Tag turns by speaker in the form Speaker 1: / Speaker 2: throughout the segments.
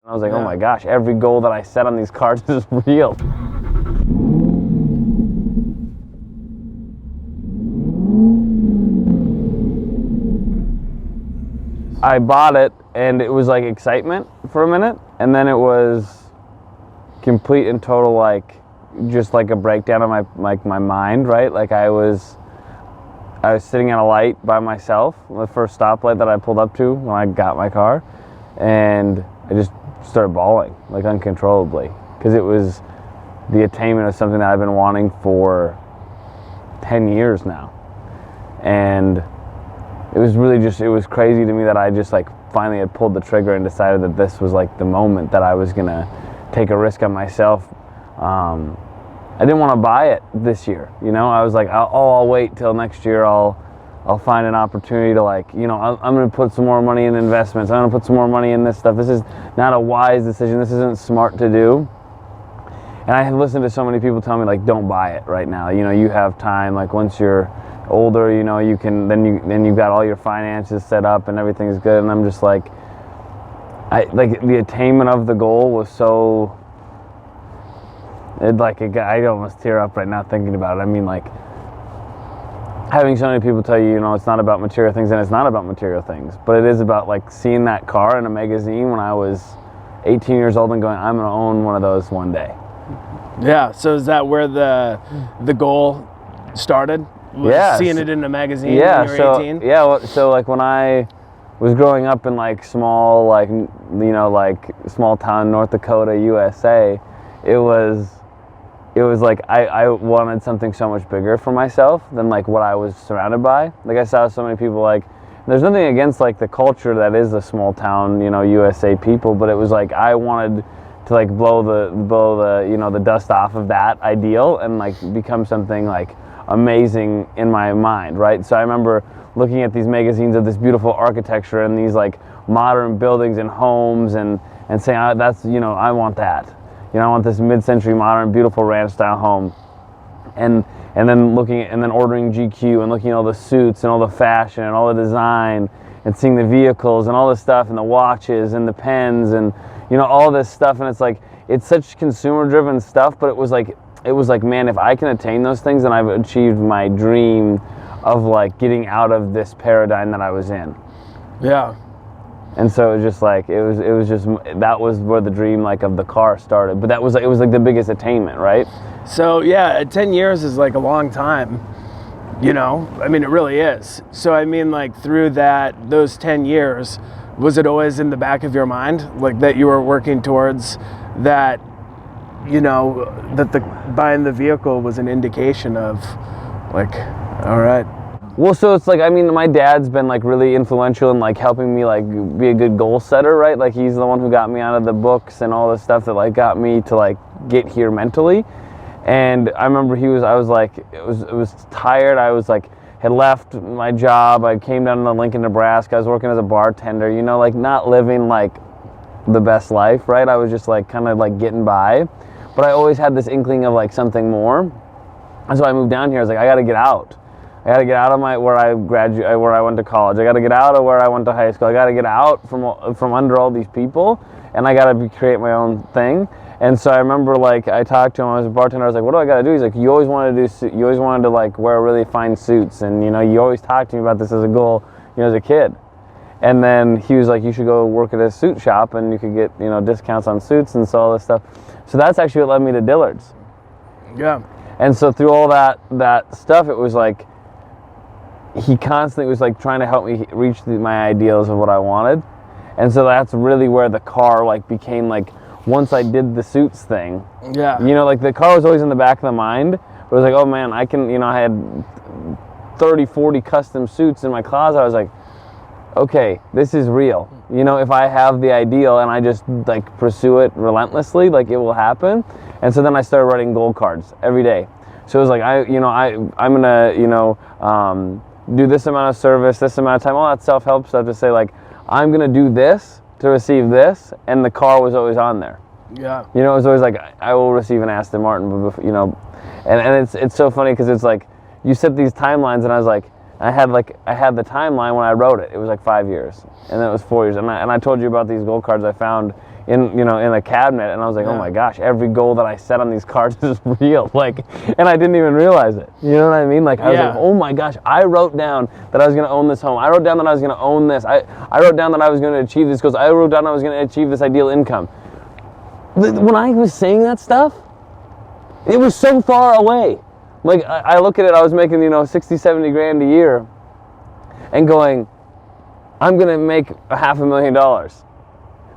Speaker 1: I was like, oh my gosh, every goal that I set on these cars is real. I bought it and it was like excitement for a minute, and then it was complete and total like just like a breakdown of my mind, right? Like I was sitting at a light by myself, the first stoplight that I pulled up to when I got my car, and I just started bawling like uncontrollably because it was the attainment of something that I've been wanting for 10 years now. And it was really just, it was crazy to me that I just like finally had pulled the trigger and decided that this was like the moment that I was gonna take a risk on myself. I didn't want to buy it this year, you know. I was like, I'll wait till next year. I'll find an opportunity to like, you know, I'm going to put some more money in investments. I'm going to put some more money in this stuff. This is not a wise decision. This isn't smart to do. And I have listened to so many people tell me like, don't buy it right now. You know, you have time. Like once you're older, you know, you can, then you've got all your finances set up and everything's good. And I'm just like, the attainment of the goal was so, I almost tear up right now thinking about it. I mean, like, having so many people tell you, you know, it's not about material things, and it's not about material things, but it is about like seeing that car in a magazine when I was 18 years old and going, I'm going to own one of those one day.
Speaker 2: Yeah. So is that where the goal started? Seeing it in a magazine when you were 18?
Speaker 1: Yeah. So like when I was growing up in like small, like, you know, like small town North Dakota, USA, it was like I wanted something so much bigger for myself than like what I was surrounded by. Like I saw so many people, like, there's nothing against like the culture that is the small town, you know, USA people, but it was like I wanted to like blow the you know, the dust off of that ideal and like become something like amazing in my mind, right? So I remember looking at these magazines of this beautiful architecture and these like modern buildings and homes and saying, that's, you know, I want that. You know, I want this mid-century modern beautiful ranch style home. And then looking at, and then ordering GQ and looking at all the suits and all the fashion and all the design and seeing the vehicles and all this stuff and the watches and the pens and, you know, all this stuff. And it's like, it's such consumer driven stuff, but it was like, man, if I can attain those things, then I've achieved my dream of like getting out of this paradigm that I was in.
Speaker 2: Yeah.
Speaker 1: And so it was just like, it was just, that was where the dream like of the car started. But that was like, it was like the biggest attainment, right?
Speaker 2: So yeah, 10 years is like a long time, you know? I mean, it really is. So I mean, like through those 10 years, was it always in the back of your mind? Like that you were working towards that, you know, that buying the vehicle was an indication of like, all right.
Speaker 1: Well, so it's like, I mean, my dad's been like really influential in like helping me like be a good goal setter, right? Like he's the one who got me out of the books and all this stuff that like got me to like get here mentally. And I remember I was like, it was tired. I was like, had left my job. I came down to Lincoln, Nebraska. I was working as a bartender, you know, like not living like the best life, right? I was just like kind of like getting by, but I always had this inkling of like something more. And so I moved down here. I was like, I got to get out. I got to get out of where I went to college. I got to get out of where I went to high school. I got to get out from under all these people, and I got to create my own thing. And so I remember, like, I talked to him. I was a bartender. I was like, "What do I got to do?" He's like, "You always wanted to like wear really fine suits, and you know, you always talked to me about this as a goal, you know, as a kid." And then he was like, "You should go work at a suit shop, and you could get, you know, discounts on suits and so all this stuff." So that's actually what led me to Dillard's.
Speaker 2: Yeah.
Speaker 1: And so through all that stuff, it was like, he constantly was like trying to help me reach my ideals of what I wanted. And so that's really where the car like became like, once I did the suits thing,
Speaker 2: yeah,
Speaker 1: you know, like the car was always in the back of the mind, but it was like, oh man, I can, you know, I had 30, 40 custom suits in my closet. I was like, okay, this is real. You know, if I have the ideal and I just like pursue it relentlessly, like it will happen. And so then I started writing goal cards every day. So it was like, I'm gonna, you know, do this amount of service, this amount of time, all that self-help stuff to say like, I'm gonna do this to receive this, and the car was always on there.
Speaker 2: Yeah.
Speaker 1: You know, it was always like, I will receive an Aston Martin, you know, and it's so funny because it's like, you set these timelines, and I was like, I had the timeline when I wrote it. It was like 5 years, and then it was 4 years. And I told you about these goal cards I found in a cabinet, and I was like, oh my gosh, every goal that I set on these cards is real. Like, and I didn't even realize it. You know what I mean? Like, I was like, oh my gosh, I wrote down that I was going to own this home. I wrote down that I was going to own this. I wrote down that I was going to achieve this goals. I wrote down I was going to achieve this ideal income. When I was saying that stuff, it was so far away. Like, I look at it, I was making, 60, 70 grand a year and going, I'm going to make $500,000.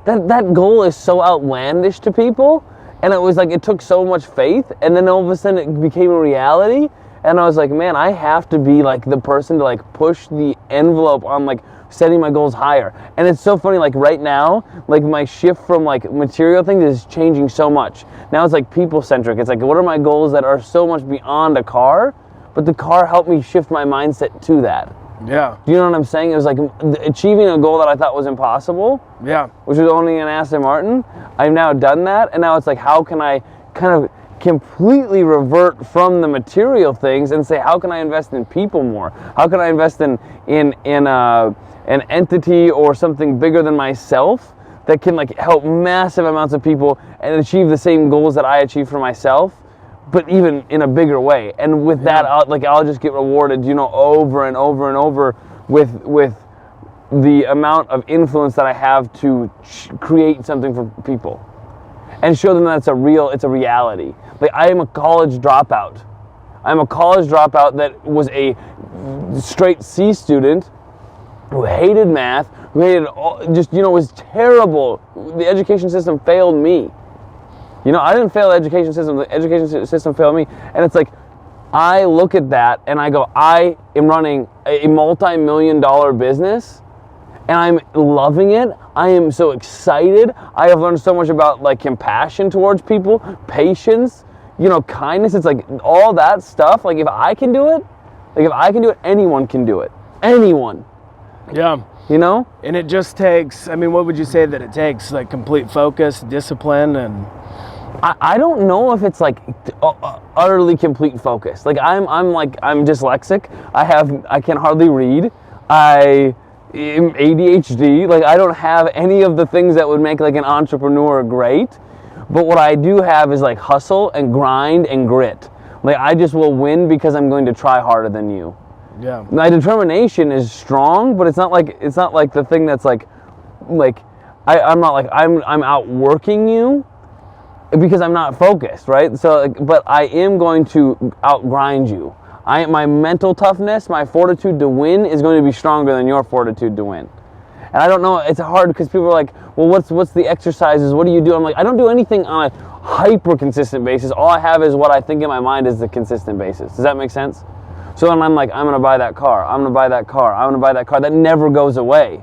Speaker 1: That goal is so outlandish to people, and it was like, it took so much faith, and then all of a sudden it became a reality, and I was like, man, I have to be like the person to like push the envelope on like setting my goals higher. And it's so funny, like right now, like my shift from like material things is changing so much. Now it's like people centric. It's like, what are my goals that are so much beyond a car, but the car helped me shift my mindset to that.
Speaker 2: Yeah.
Speaker 1: Do you know what I'm saying? It was like achieving a goal that I thought was impossible.
Speaker 2: Yeah.
Speaker 1: Which was owning an Aston Martin. I've now done that, and now it's like, how can I kind of completely revert from the material things and say, how can I invest in people more? How can I invest in an entity or something bigger than myself that can like help massive amounts of people and achieve the same goals that I achieve for myself, but even in a bigger way. And with that, I'll just get rewarded, over and over and over with the amount of influence that I have to create something for people and show them that it's a reality. Like, I am a college dropout. I'm a college dropout that was a straight C student who hated math, who hated was terrible. The education system failed me. I didn't fail the education system failed me. And it's like, I look at that and I go, I am running a multi-million-dollar business and I'm loving it. I am so excited. I have learned so much about like compassion towards people, patience, kindness. It's like all that stuff. Like, if I can do it, anyone can do it. Anyone.
Speaker 2: Yeah. And it just takes, what would you say that it takes? Like complete focus, discipline, and...
Speaker 1: I don't know if it's like utterly complete focus. Like I'm dyslexic. I can hardly read. I am ADHD. Like, I don't have any of the things that would make like an entrepreneur great. But what I do have is like hustle and grind and grit. Like, I just will win because I'm going to try harder than you.
Speaker 2: Yeah.
Speaker 1: My determination is strong, but it's not like the thing that's like I'm not like I'm outworking you. Because I'm not focused, right? So, but I am going to outgrind you. My mental toughness, my fortitude to win is going to be stronger than your fortitude to win. And I don't know, it's hard because people are like, well, what's the exercises? What do you do? I'm like, I don't do anything on a hyper consistent basis. All I have is what I think in my mind is the consistent basis. Does that make sense? So then I'm like, I'm going to buy that car. I'm going to buy that car. I'm going to buy that car. That never goes away.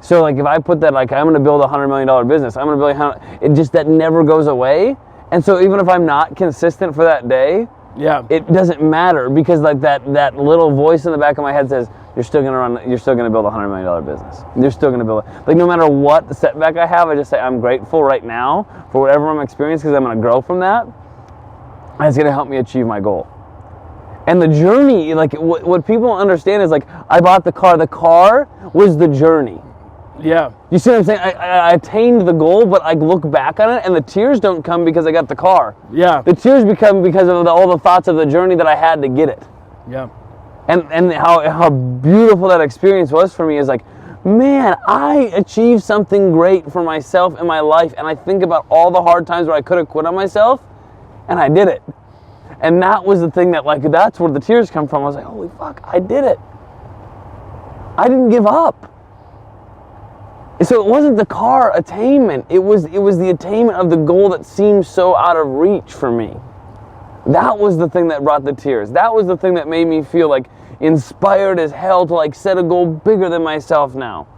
Speaker 1: So like, if I put that, like, I'm going to build a $100 million business, I'm going to build it just, that never goes away. And so even if I'm not consistent for that day, it doesn't matter, because like that little voice in the back of my head says, you're still going to build a $100 million business. You're still going to build it. Like, no matter what setback I have, I just say, I'm grateful right now for whatever I'm experiencing, because I'm going to grow from that. And it's going to help me achieve my goal. And the journey, like, what people don't understand is, like, I bought the car. The car was the journey.
Speaker 2: Yeah.
Speaker 1: You see what I'm saying? I attained the goal, but I look back on it, and the tears don't come because I got the car.
Speaker 2: Yeah.
Speaker 1: The tears become because of all the thoughts of the journey that I had to get it.
Speaker 2: Yeah.
Speaker 1: And how beautiful that experience was for me is like, man, I achieved something great for myself in my life, and I think about all the hard times where I could have quit on myself, and I did it. And that was the thing that, like, that's where the tears come from. I was like, holy fuck, I did it. I didn't give up. So it wasn't the car attainment. It was the attainment of the goal that seemed so out of reach for me. That was the thing that brought the tears. That was the thing that made me feel like inspired as hell to like set a goal bigger than myself now.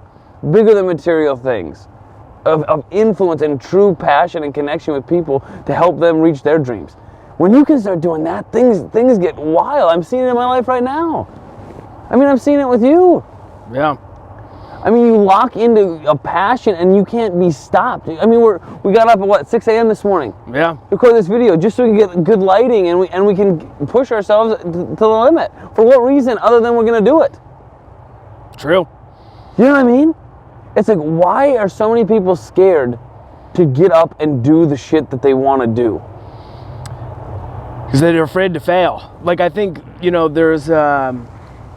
Speaker 1: Bigger than material things. Of influence and true passion and connection with people to help them reach their dreams. When you can start doing that, things get wild. I'm seeing it in my life right now. I mean, I'm seeing it with you.
Speaker 2: Yeah.
Speaker 1: I mean, you lock into a passion and you can't be stopped. I mean, we got up at what, 6 a.m. this morning?
Speaker 2: Yeah.
Speaker 1: To record this video just so we can get good lighting and we can push ourselves to the limit. For what reason other than we're gonna do it?
Speaker 2: True.
Speaker 1: You know what I mean? It's like, why are so many people scared to get up and do the shit that they want to do?
Speaker 2: Because they're afraid to fail. Like, I think, there's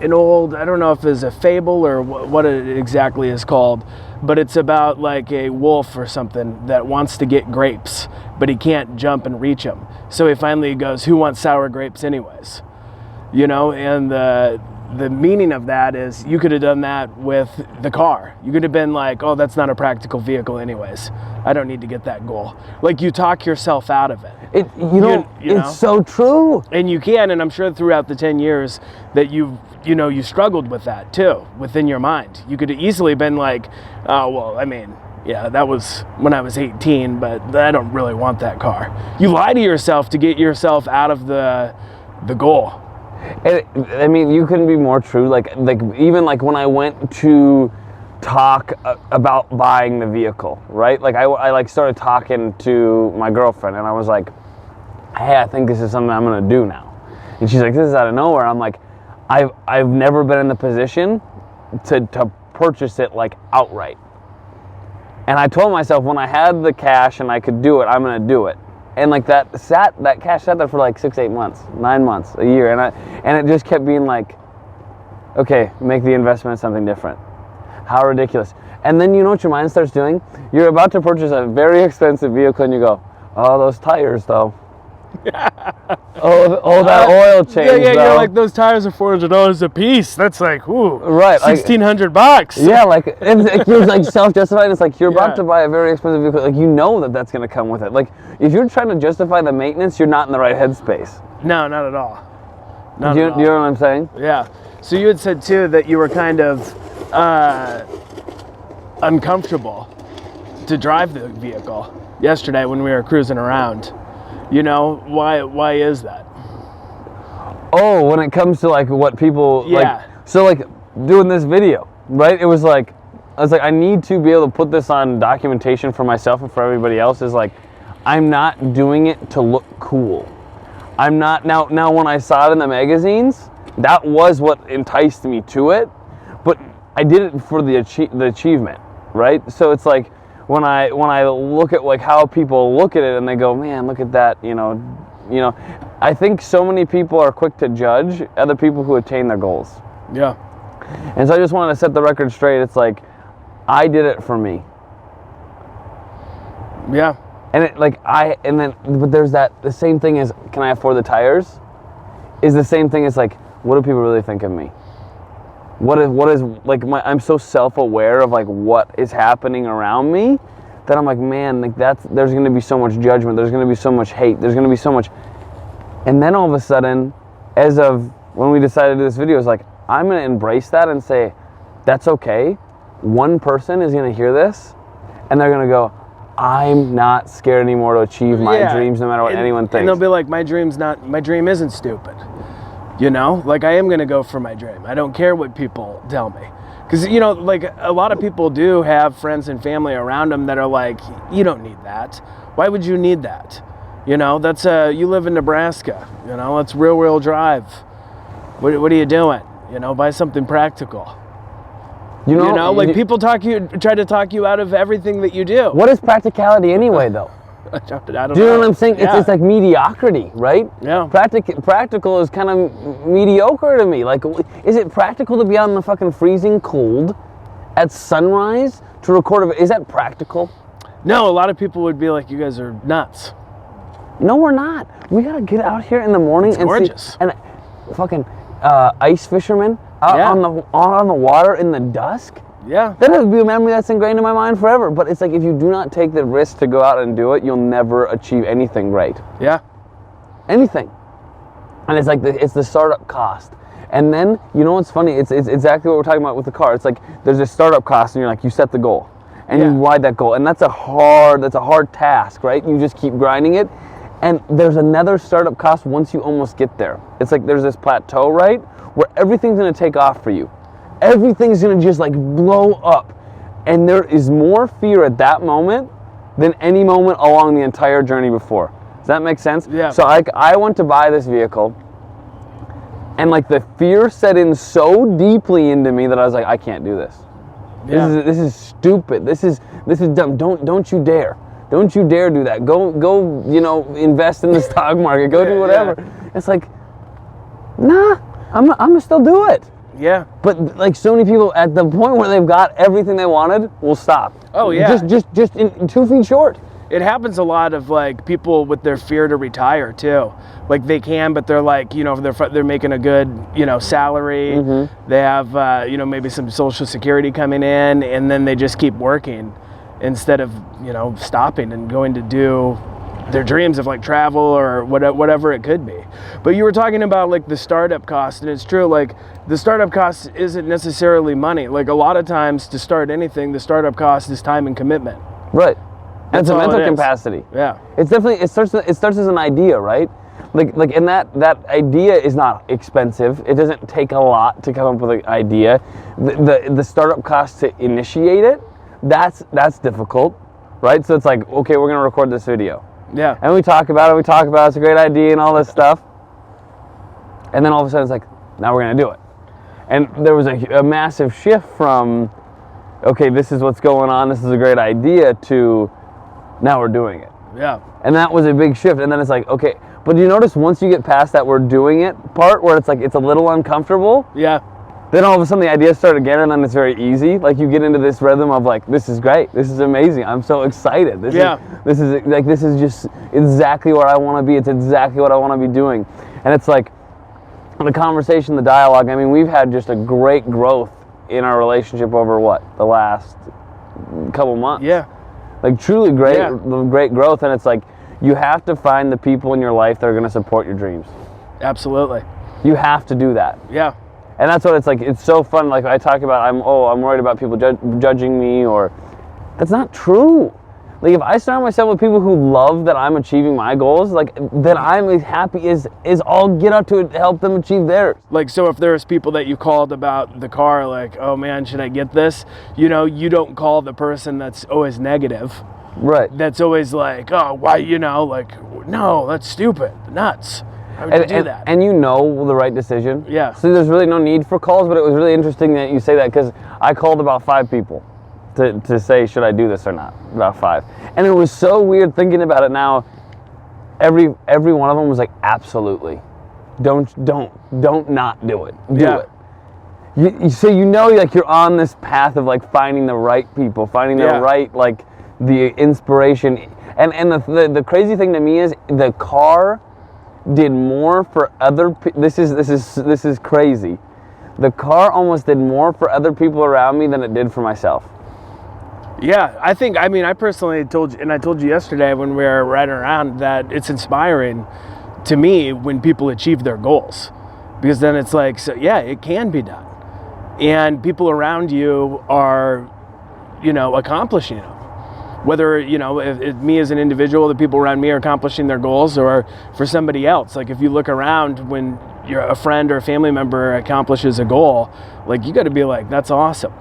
Speaker 2: an old, I don't know if it's a fable or what it exactly is called, but it's about like a wolf or something that wants to get grapes, but he can't jump and reach them. So he finally goes, who wants sour grapes anyways? And the meaning of that is you could have done that with the car. You could have been like, oh, that's not a practical vehicle anyways. I don't need to get that goal. Like, you talk yourself out of it.
Speaker 1: It's so true.
Speaker 2: And you can, and I'm sure throughout the 10 years that you struggled with that too, within your mind. You could have easily been like, oh, well, I mean, yeah, that was when I was 18, but I don't really want that car. You lie to yourself to get yourself out of the goal.
Speaker 1: I mean, you couldn't be more true. Like even like when I went to talk about buying the vehicle, right? Like I like started talking to my girlfriend, and I was like, hey, I think this is something I'm gonna do now. And she's like, this is out of nowhere. I'm like, I've never been in the position to purchase it like outright. And I told myself when I had the cash and I could do it, I'm gonna do it. And like that cash sat there for like 6-8 months, 9 months, a year, and it just kept being like, okay, make the investment in something different. How ridiculous. And then you know what your mind starts doing? You're about to purchase a very expensive vehicle and you go, oh, those tires though. oh, that oil change.
Speaker 2: Yeah,
Speaker 1: though.
Speaker 2: you're like, those tires are $400 a piece. That's like, ooh,
Speaker 1: right,
Speaker 2: $1,600.
Speaker 1: Yeah, like you're like self-justifying. It's like you're about to buy a very expensive vehicle. Like, you know that's going to come with it. Like, if you're trying to justify the maintenance, you're not in the right headspace.
Speaker 2: No, not at all.
Speaker 1: Do you know what I'm saying?
Speaker 2: Yeah. So you had said too that you were kind of uncomfortable to drive the vehicle yesterday when we were cruising around. Why is that?
Speaker 1: Oh, when it comes to like what people like, so like doing this video, right? It was like, I was like, I need to be able to put this on documentation for myself and for everybody else. Is like, I'm not doing it to look cool. I'm not now when I saw it in the magazines, that was what enticed me to it, but I did it for the achievement, right? So it's like, when I look at like how people look at it and they go, man, look at that, I think so many people are quick to judge other people who attain their goals.
Speaker 2: Yeah.
Speaker 1: And so I just wanted to set the record straight. It's like, I did it for me.
Speaker 2: Yeah.
Speaker 1: And but there's the same thing as, can I afford the tires? Is the same thing as like, what do people really think of me? What is like I'm so self-aware of like what is happening around me that I'm like, man, like there's going to be so much judgment, there's going to be so much hate, there's going to be so much. And then all of a sudden, as of when we decided to do this video, it's like, I'm going to embrace that and say, that's okay. One person is going to hear this and they're going to go, I'm not scared anymore to achieve my dreams no matter what anyone thinks.
Speaker 2: And they'll be like, my dream isn't stupid. Like, I am going to go for my dream. I don't care what people tell me. Because, like, a lot of people do have friends and family around them that are like, you don't need that. Why would you need that? That's you live in Nebraska. It's real drive. What are you doing? Buy something practical. Like, people try to talk you out of everything that you do.
Speaker 1: What is practicality anyway, though?
Speaker 2: I don't know.
Speaker 1: Do you know what I'm saying? Yeah. It's like mediocrity, right?
Speaker 2: Yeah.
Speaker 1: Practical is kind of mediocre to me. Like, is it practical to be out in the fucking freezing cold at sunrise to record is that practical?
Speaker 2: No, a lot of people would be like, you guys are nuts.
Speaker 1: No, we're not. We gotta get out here in the morning and
Speaker 2: gorgeous.
Speaker 1: See, and fucking ice fishermen out on the water in the dusk.
Speaker 2: Yeah.
Speaker 1: That would be a memory that's ingrained in my mind forever. But it's like, if you do not take the risk to go out and do it, you'll never achieve anything great.
Speaker 2: Yeah.
Speaker 1: Anything. And it's like, it's the startup cost. And then, what's funny? It's exactly what we're talking about with the car. It's like, there's a startup cost and you're like, you set the goal. And you ride that goal. And that's a hard task, right? You just keep grinding it. And there's another startup cost once you almost get there. It's like, there's this plateau, right? Where everything's going to take off for you. everything's gonna just like blow up. And there is more fear at that moment than any moment along the entire journey before. Does that make sense?
Speaker 2: Yeah.
Speaker 1: So I went to buy this vehicle, and like the fear set in so deeply into me that I was like, I can't do this.
Speaker 2: Yeah.
Speaker 1: This is stupid. This is dumb. Don't you dare. Don't you dare do that. Go invest in the stock market. Go do whatever. Yeah. It's like, nah, I'm gonna still do it.
Speaker 2: Yeah.
Speaker 1: But like so many people at the point where they've got everything they wanted will stop.
Speaker 2: Oh yeah.
Speaker 1: Just in 2 feet short.
Speaker 2: It happens a lot of like people with their fear to retire too. Like they can, but they're like, they're making a good, salary. Mm-hmm. They have, maybe some Social Security coming in, and then they just keep working instead of, stopping and going to do their dreams of like travel or whatever it could be. But you were talking about like the startup cost, and it's true, like the startup cost isn't necessarily money. Like a lot of times to start anything, the startup cost is time and commitment.
Speaker 1: Right. And it's a mental capacity.
Speaker 2: Yeah.
Speaker 1: It's definitely, it starts as an idea, right? Like and that idea is not expensive. It doesn't take a lot to come up with an idea. The startup cost to initiate it, that's difficult, right? So it's like, okay, we're gonna record this video.
Speaker 2: Yeah.
Speaker 1: And we talk about it, it's a great idea and all this stuff. And then all of a sudden it's like, now we're gonna do it. And there was a massive shift from, okay, this is what's going on, this is a great idea, to now we're doing it.
Speaker 2: Yeah.
Speaker 1: And that was a big shift. And then it's like, okay, but you notice once you get past that we're doing it part where it's like, it's a little uncomfortable.
Speaker 2: Yeah.
Speaker 1: Then all of a sudden the ideas start again, and then it's very easy. Like you get into this rhythm of like, this is great, this is amazing, I'm so excited. This is just exactly where I want to be. It's exactly what I want to be doing. And it's like the conversation, the dialogue. I mean, we've had just a great growth in our relationship over the last couple months.
Speaker 2: Yeah.
Speaker 1: Like truly great growth. And it's like, you have to find the people in your life that are going to support your dreams.
Speaker 2: Absolutely.
Speaker 1: You have to do that.
Speaker 2: Yeah.
Speaker 1: And that's what it's like. It's so fun. Like I talk about, I'm worried about people judging me, or that's not true. Like if I surround myself with people who love that I'm achieving my goals, like then I'm as happy as all get up to help them achieve theirs.
Speaker 2: Like, so if there's people that you called about the car, like, oh man, should I get this? You don't call the person that's always negative.
Speaker 1: Right.
Speaker 2: That's always like, oh, why, like, no, that's stupid, nuts. How would you do that?
Speaker 1: And you know the right decision.
Speaker 2: Yeah.
Speaker 1: So there's really no need for calls, but it was really interesting that you say that, because I called about 5 people to say, should I do this or not? About 5. And it was so weird thinking about it now. Every one of them was like, absolutely. Don't not do it. Do it. So like you're on this path of like finding the right people, finding the right, like the inspiration. And the crazy thing to me is the car did more for other people. This is crazy. The car almost did more for other people around me than it did for myself.
Speaker 2: Yeah, I personally told you, and I told you yesterday when we were riding around, that it's inspiring to me when people achieve their goals, because then it's like, so yeah, it can be done, and people around you are, accomplishing them. Whether, if me as an individual, the people around me are accomplishing their goals, or for somebody else. Like if you look around when you're a friend or a family member accomplishes a goal, like you got to be like, that's awesome.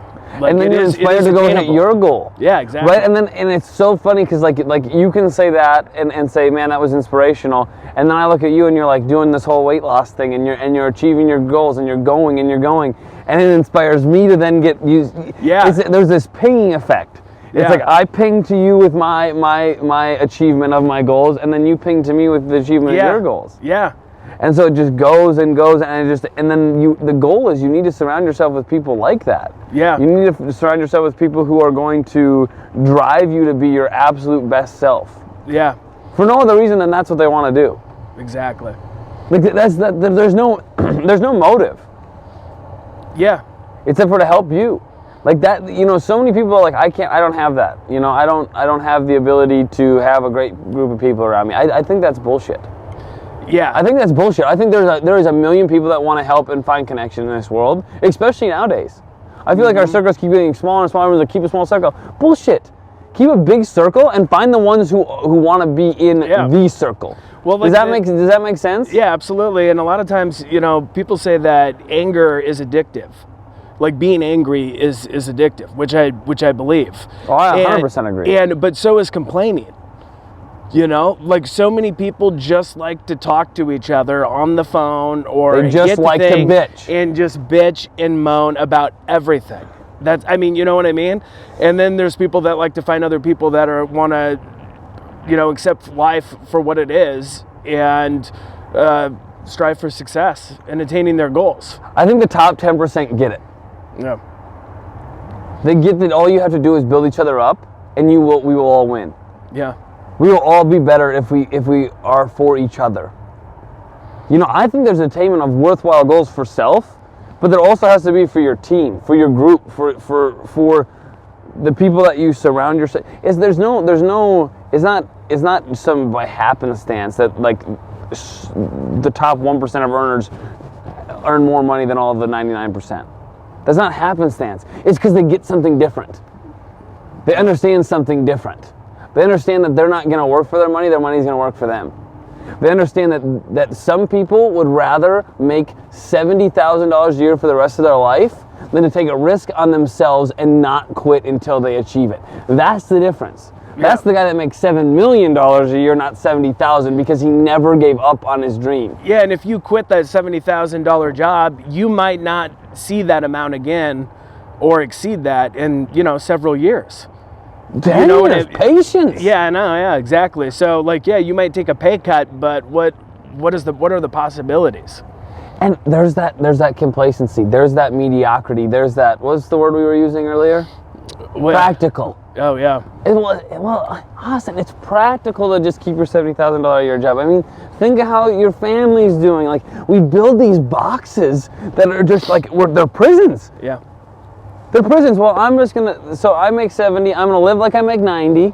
Speaker 2: Like,
Speaker 1: and then you're inspired to go hit your goal.
Speaker 2: Yeah, exactly.
Speaker 1: Right, and it's so funny because like you can say that and say, man, that was inspirational, and then I look at you and you're like doing this whole weight loss thing, and you're achieving your goals, and you're going, and it inspires me to then get used. Yeah. There's this pinging effect. It's like I ping to you with my achievement of my goals, and then you ping to me with the achievement of your goals.
Speaker 2: Yeah.
Speaker 1: And so it just goes and goes, and then the goal is you need to surround yourself with people like that.
Speaker 2: Yeah.
Speaker 1: You need to surround yourself with people who are going to drive you to be your absolute best self.
Speaker 2: Yeah.
Speaker 1: For no other reason than that's what they want to do.
Speaker 2: Exactly.
Speaker 1: Like there's no motive.
Speaker 2: Yeah.
Speaker 1: Except for to help you. Like that, so many people are like, I don't have that. I don't have the ability to have a great group of people around me. I think that's bullshit.
Speaker 2: Yeah.
Speaker 1: I think that's bullshit. I think there is a million people that want to help and find connection in this world, especially nowadays. I feel like our circles keep getting smaller and smaller. Keep a small circle. Bullshit. Keep a big circle and find the ones who want to be in the circle. Well, like does that make sense?
Speaker 2: Yeah, absolutely. And a lot of times, people say that anger is addictive. Like being angry is addictive, which I believe.
Speaker 1: Oh, I 100% agree.
Speaker 2: But so is complaining. You know, like so many people just like to talk to each other on the phone or
Speaker 1: they just like to bitch
Speaker 2: and just bitch and moan about everything. That's, I mean, you know what I mean? And then there's people that like to find other people that want to, you know, accept life for what it is and strive for success and attaining their goals.
Speaker 1: I think the top 10% get it.
Speaker 2: Yeah.
Speaker 1: They get that all you have to do is build each other up, and we will all win.
Speaker 2: Yeah.
Speaker 1: We will all be better if we are for each other. You know, I think there's attainment of worthwhile goals for self, but there also has to be for your team, for your group, for the people that you surround yourself. It's not some by happenstance that like the top 1% of earners earn more money than all of the 99%. That's not happenstance. It's because they get something different. They understand something different. They understand that they're not going to work for their money's going to work for them. They understand that some people would rather make $70,000 a year for the rest of their life than to take a risk on themselves and not quit until they achieve it. That's the difference. Yeah. That's the guy that makes $7 million a year, not $70,000, because he never gave up on his dream.
Speaker 2: Yeah, and if you quit that $70,000 job, you might not see that amount again or exceed that in, you know, several years.
Speaker 1: Dang, you know what patience.
Speaker 2: Yeah, I know. Yeah, exactly. So, like, yeah, you might take a pay cut, but what are the possibilities?
Speaker 1: And there's that complacency. There's that mediocrity. There's that. What's the word we were using earlier? Practical.
Speaker 2: Oh yeah.
Speaker 1: Well, Austin, it's practical to just keep your $70,000 a year job. I mean, think of how your family's doing. Like, we build these boxes that are just like they're prisons.
Speaker 2: Yeah.
Speaker 1: They're prisons. Well, so I make 70, I'm gonna live like I make 90,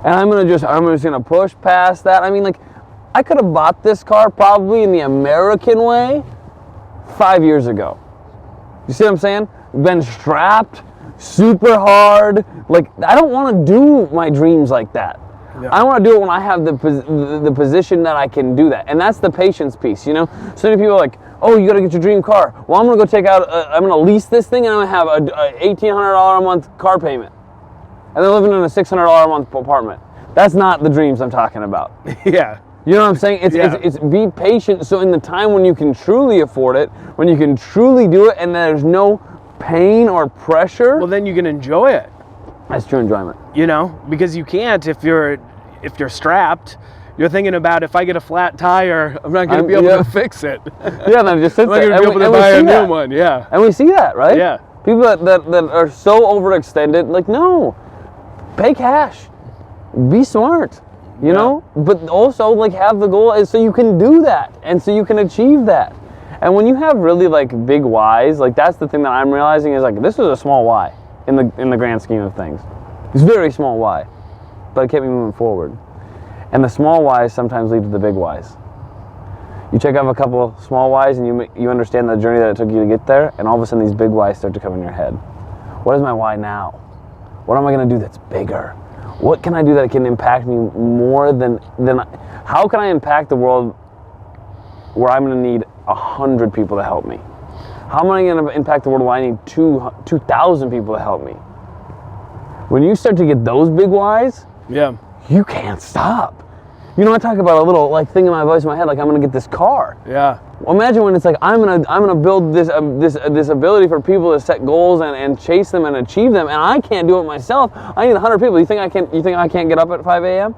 Speaker 1: and I'm just gonna push past that. I mean, like, I could have bought this car probably in the American way 5 years ago. You see what I'm saying? Been strapped super hard. Like, I don't want to do my dreams like that. Yeah. I want to do it when I have the position that I can do that, and that's the patience piece. You know, so many people are like, oh, you got to get your dream car. Well, I'm going to go I'm going to lease this thing, and I'm going to have a $1,800 a month car payment. And then living in a $600 a month apartment. That's not the dreams I'm talking about.
Speaker 2: Yeah.
Speaker 1: You know what I'm saying? It's be patient, so in the time when you can truly afford it, when you can truly do it, and there's no pain or pressure.
Speaker 2: Well, then you can enjoy it.
Speaker 1: That's true enjoyment.
Speaker 2: You know, because you can't if you're strapped. You're thinking about, if I get a flat tire, I'm not going to be able to fix it.
Speaker 1: Yeah, then just sit there.
Speaker 2: I'm not going to be able to buy a new one. Yeah.
Speaker 1: And we see that, right?
Speaker 2: Yeah.
Speaker 1: People that are so overextended, like, no, pay cash, be smart, you know, but also like have the goal so you can do that and so you can achieve that. And when you have really like big whys, like that's the thing that I'm realizing is like, this is a small why in the grand scheme of things. It's a very small why, but it kept me moving forward. And the small whys sometimes lead to the big whys. You check out a couple of small whys and you understand the journey that it took you to get there, and all of a sudden these big whys start to come in your head. What is my why now? What am I going to do that's bigger? What can I do that can impact me more than how can I impact the world where I'm going to need 100 people to help me? How am I going to impact the world where I need 2,000 people to help me? When you start to get those big whys,
Speaker 2: yeah,
Speaker 1: you can't stop. You know, I talk about a little like thing in my voice in my head, like I'm gonna get this car.
Speaker 2: Yeah.
Speaker 1: Well, imagine when it's like I'm gonna build this ability for people to set goals and chase them and achieve them, and I can't do it myself. I need 100 people. You think I can't get up at 5 a.m.?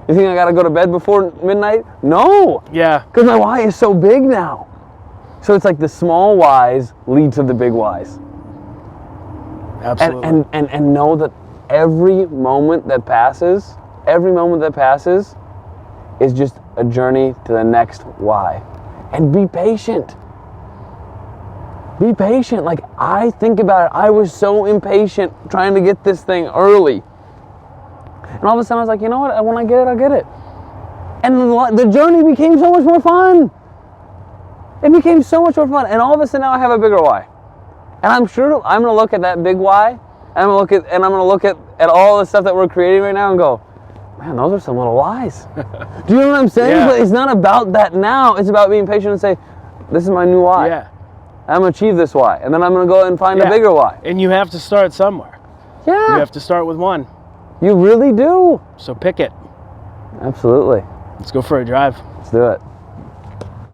Speaker 1: You think I gotta go to bed before midnight? No.
Speaker 2: Yeah.
Speaker 1: Because my why is so big now. So it's like the small whys lead to the big whys.
Speaker 2: Absolutely.
Speaker 1: And know that every moment that passes is just a journey to the next why. And be patient. Be patient. Like, I think about it. I was so impatient trying to get this thing early. And all of a sudden I was like, you know what? When I get it, I'll get it. And the journey became so much more fun. It became so much more fun. And all of a sudden now I have a bigger why. And I'm sure I'm going to look at that big why, and I'm going to look at all the stuff that we're creating right now and go, man, those are some little whys. Do you know what I'm saying?
Speaker 2: Yeah.
Speaker 1: But it's not about that now. It's about being patient and say, this is my new why.
Speaker 2: Yeah.
Speaker 1: I'm gonna achieve this why, and then I'm gonna go and find a
Speaker 2: Yeah.
Speaker 1: bigger why.
Speaker 2: And you have to start somewhere.
Speaker 1: Yeah,
Speaker 2: You have to start with one.
Speaker 1: you really do.
Speaker 2: So pick it.
Speaker 1: Absolutely.
Speaker 2: Let's go for a drive.
Speaker 1: Let's do it.